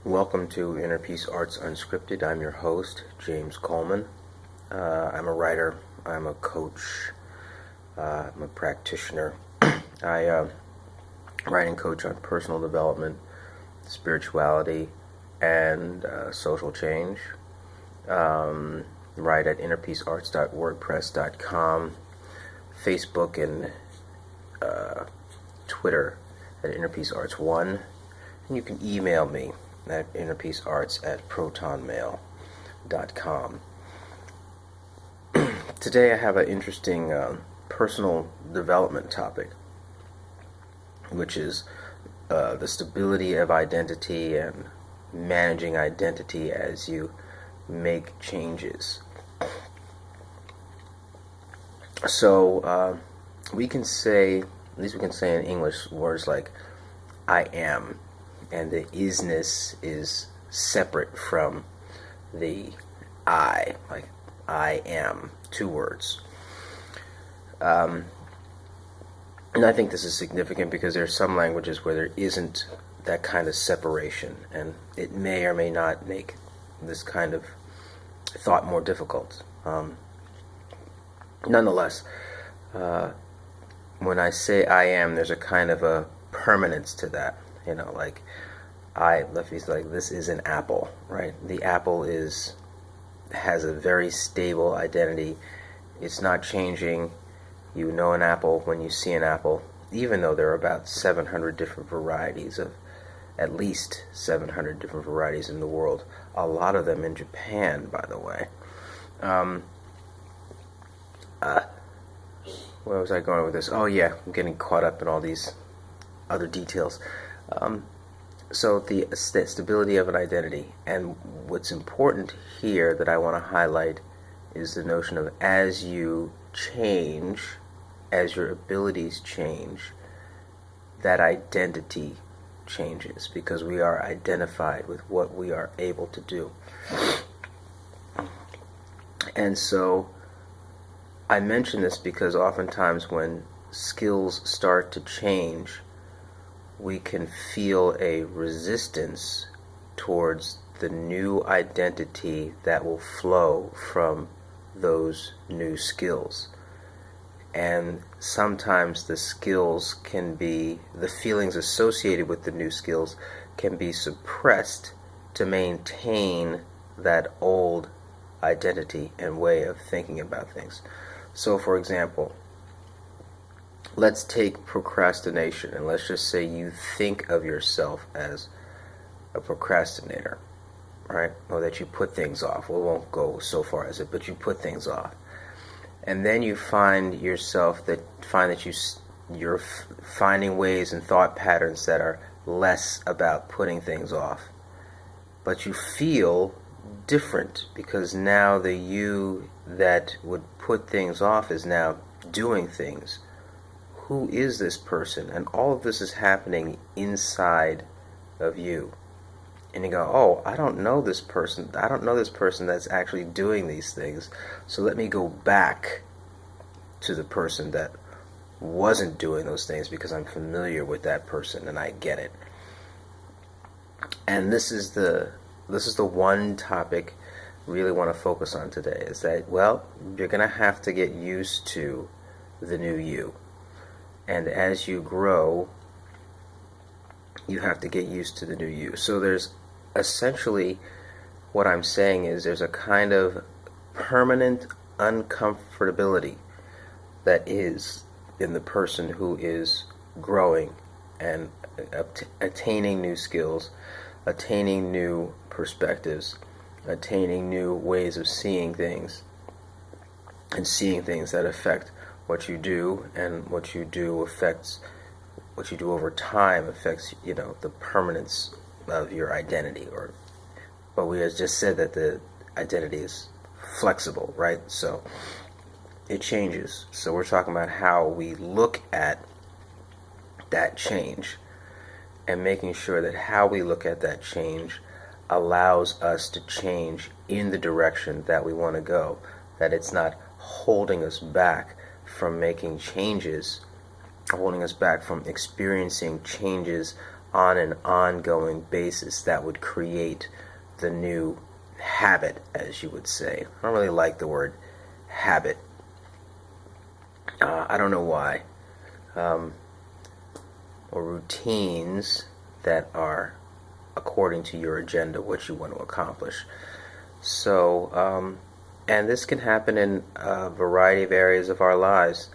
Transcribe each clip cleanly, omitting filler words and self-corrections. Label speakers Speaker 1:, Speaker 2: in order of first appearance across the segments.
Speaker 1: Welcome to Inner Peace Arts Unscripted. I'm your host, James Coleman. I'm a writer, I'm a coach, I'm a practitioner. I write and coach on personal development, spirituality, and social change. Write at innerpeacearts.wordpress.com, Facebook and Twitter at innerpeacearts1, and you can email me at innerpeacearts@protonmail.com. Today I have an interesting personal development topic, which is the stability of identity and managing identity as you make changes. So we can say, at least we can say in English, words like I am, and the isness is separate from the I, like I am, two words. And I think this is significant because there are some languages where there isn't that kind of separation, and it may or may not make this kind of thought more difficult. Nonetheless, when I say I am, there's a kind of a permanence to that. You know, like this is an apple, right? The apple has a very stable identity. It's not changing. You know an apple when you see an apple, even though there are about 700 different varieties at least 700 different varieties in the world. A lot of them in Japan, by the way. Where was I going with this? Oh yeah, I'm getting caught up in all these other details. So the stability of an identity, and what's important here that I want to highlight is the notion of as you change, as your abilities change, that identity changes, because we are identified with what we are able to do. And so I mention this because oftentimes when skills start to change, we can feel a resistance towards the new identity that will flow from those new skills. And sometimes the feelings associated with the new skills can be suppressed to maintain that old identity and way of thinking about things. So for example, let's take procrastination, and let's just say you think of yourself as a procrastinator, right? Or that you put things off. Well, we won't go so far as it, but you put things off. And then you find that you're finding ways and thought patterns that are less about putting things off. But you feel different because now the you that would put things off is now doing things. Who is this person? And all of this is happening inside of you. And you go, oh, I don't know this person. I don't know this person that's actually doing these things. So let me go back to the person that wasn't doing those things because I'm familiar with that person and I get it. And this is the one topic I really want to focus on today, is that, well, you're going to have to get used to the new you. And as you grow, you have to get used to the new you. So there's essentially, what I'm saying is there's a kind of permanent uncomfortability that is in the person who is growing and attaining new skills, attaining new perspectives, attaining new ways of seeing things, and seeing things that affect what you do, and what you do affects what you do over time, affects, the permanence of your identity. But we have just said that the identity is flexible, right? So it changes. So we're talking about how we look at that change, and making sure that how we look at that change allows us to change in the direction that we want to go, that it's not holding us back from making changes, holding us back from experiencing changes on an ongoing basis that would create the new habit, as you would say. I don't really like the word habit. I don't know why. Or routines that are according to your agenda, what you want to accomplish. So, and this can happen in a variety of areas of our lives.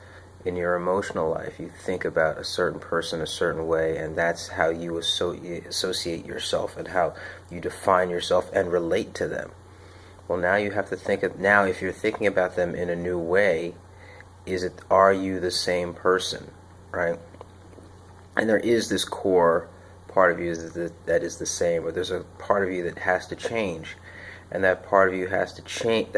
Speaker 1: In your emotional life, you think about a certain person a certain way, and that's how you associate yourself and how you define yourself and relate to them. Well, now you have to think of, now if you're thinking about them in a new way, are you the same person, right? And there is this core part of you that is the same, or there's a part of you that has to change, and that part of you has to change.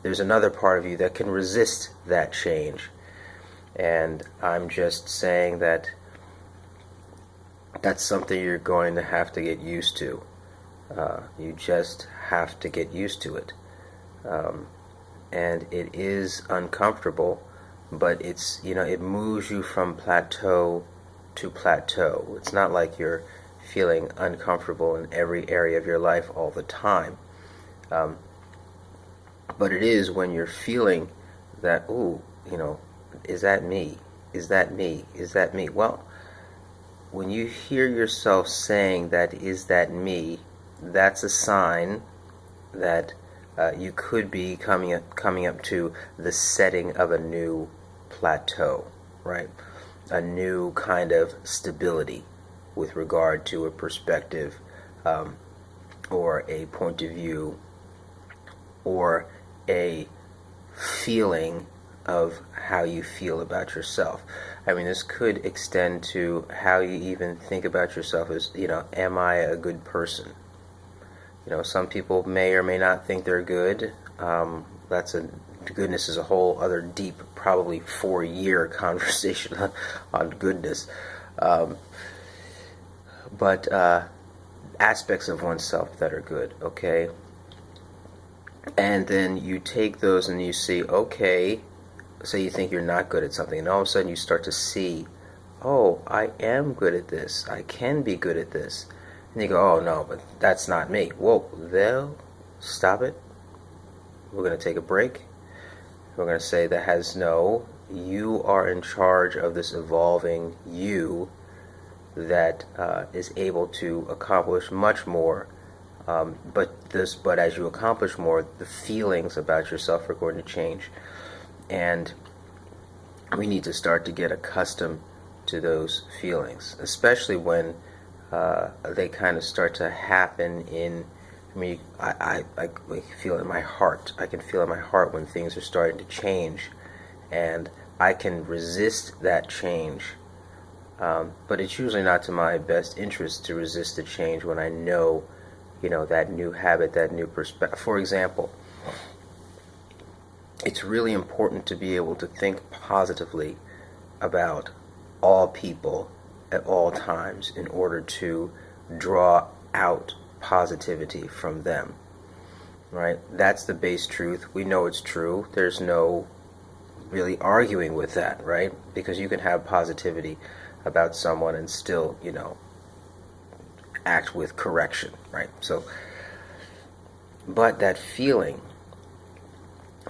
Speaker 1: There's another part of you that can resist that change, and I'm just saying that that's something you're going to have to get used to. You just have to get used to it, and it is uncomfortable, but it's, it moves you from plateau to plateau. It's not like you're feeling uncomfortable in every area of your life all the time. But it is when you're feeling that, is that me? Is that me? Is that me? Well, when you hear yourself saying that, is that me, that's a sign that you could be coming up to the setting of a new plateau, right? A new kind of stability with regard to a perspective or a point of view or a feeling of how you feel about yourself. I mean, this could extend to how you even think about yourself as, am I a good person? Some people may or may not think they're good. Goodness is a whole other deep, probably 4-year conversation on goodness. But aspects of oneself that are good, okay? And then you take those and you see, okay, say you think you're not good at something, and all of a sudden you start to see, oh, I am good at this. I can be good at this. And you go, oh, no, but that's not me. Whoa, they'll stop it. We're going to take a break. We're going to say you are in charge of this evolving you that is able to accomplish much more. But as you accomplish more, the feelings about yourself are going to change. And we need to start to get accustomed to those feelings, especially when they kind of start to happen I feel it in my heart. I can feel in my heart when things are starting to change, and I can resist that change. But it's usually not to my best interest to resist the change when I know, that new habit, that new perspective. For example, it's really important to be able to think positively about all people at all times in order to draw out positivity from them, right? That's the base truth. We know it's true. There's no really arguing with that, right? Because you can have positivity about someone and still, act with correction, right? So, but that feeling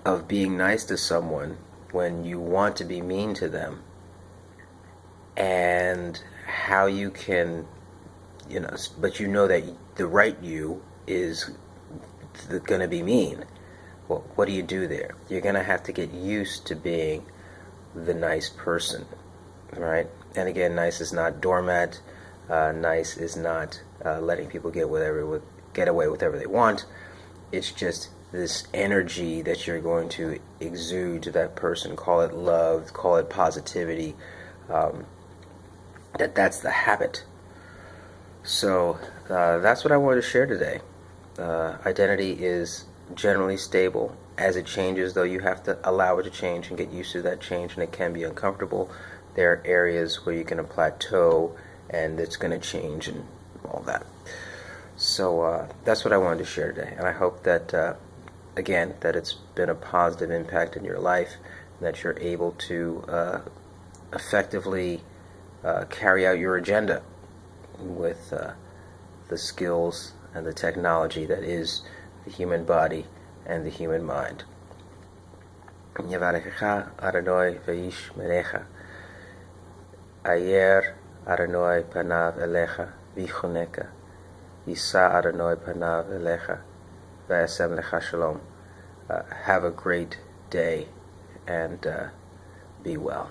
Speaker 1: of being nice to someone when you want to be mean to them, and how you can, but that the right you is going to be mean. Well, what do you do there? You're going to have to get used to being the nice person, right? And again, nice is not doormat. Nice is not letting people get away with whatever they want. It's just this energy that you're going to exude to that person. Call it love, call it positivity. That's the habit. So that's what I wanted to share today. Identity is generally stable. As it changes, though, you have to allow it to change and get used to that change, and it can be uncomfortable. There are areas where you can plateau, and it's going to change and all that. So that's what I wanted to share today, and I hope that, again, that it's been a positive impact in your life, and that you're able to effectively carry out your agenda with the skills and the technology that is the human body and the human mind. Yevarechecha Adonai veish merecha. Ayer Adonai panav elecha vichoneka. Yisa Adonai panav elecha v'asem lecha shalom. Have a great day and be well.